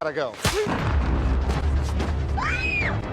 Gotta go.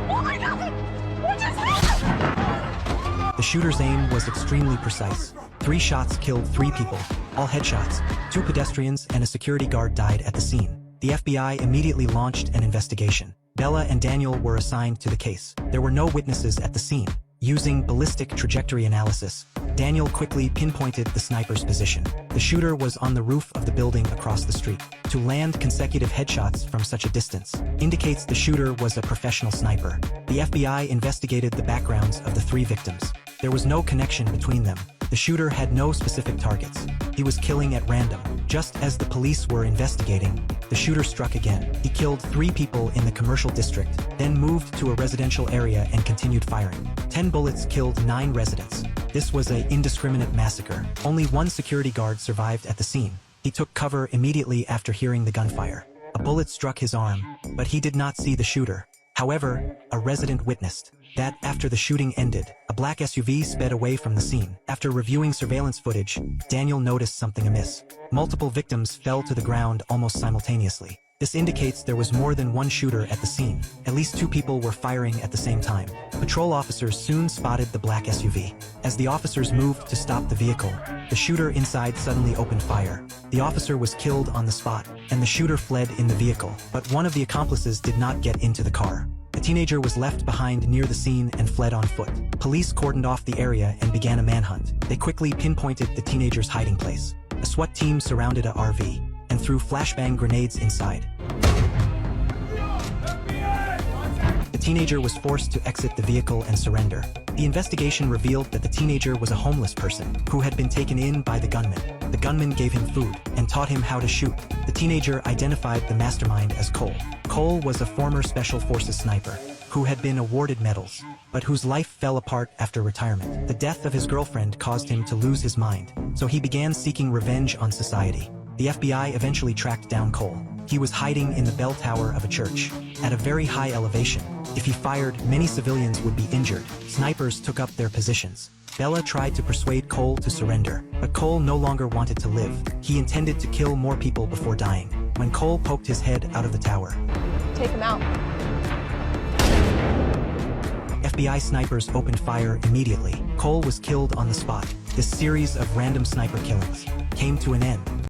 Oh my God! What just happened? The shooter's aim was extremely precise. 3 shots killed 3 people, all headshots. 2 pedestrians and a security guard died at the scene. The FBI immediately launched an investigation. Bella and Daniel were assigned to the case. There were no witnesses at the scene. Using ballistic trajectory analysis, Daniel quickly pinpointed the sniper's position. The shooter was on the roof of the building across the street. To land consecutive headshots from such a distance indicates the shooter was a professional sniper. The FBI investigated the backgrounds of the 3 victims. There was no connection between them. The shooter had no specific targets. He was killing at random. Just as the police were investigating, the shooter struck again. He killed 3 people in the commercial district, then moved to a residential area and continued firing. 10 bullets killed 9 residents. This was an indiscriminate massacre. Only 1 security guard survived at the scene. He took cover immediately after hearing the gunfire. A bullet struck his arm, but he did not see the shooter. However, a resident witnessed that after the shooting ended, a black SUV sped away from the scene. After reviewing surveillance footage, Daniel noticed something amiss. Multiple victims fell to the ground almost simultaneously. This indicates there was more than 1 shooter at the scene. At least 2 people were firing at the same time. Patrol officers soon spotted the black SUV. As the officers moved to stop the vehicle, the shooter inside suddenly opened fire. The officer was killed on the spot, and the shooter fled in the vehicle. But one of the accomplices did not get into the car. The teenager was left behind near the scene and fled on foot. Police cordoned off the area and began a manhunt. They quickly pinpointed the teenager's hiding place. A SWAT team surrounded a RV and threw flashbang grenades inside. The teenager was forced to exit the vehicle and surrender. The investigation revealed that the teenager was a homeless person who had been taken in by the gunman. The gunman gave him food and taught him how to shoot. The teenager identified the mastermind as Cole. Cole was a former Special Forces sniper who had been awarded medals, but whose life fell apart after retirement. The death of his girlfriend caused him to lose his mind, so he began seeking revenge on society. The FBI eventually tracked down Cole. He was hiding in the bell tower of a church, at a very high elevation. If he fired, many civilians would be injured. Snipers took up their positions. Bella tried to persuade Cole to surrender, but Cole no longer wanted to live. He intended to kill more people before dying. When Cole poked his head out of the tower, Take him out. FBI snipers opened fire immediately. Cole was killed on the spot. This series of random sniper killings came to an end.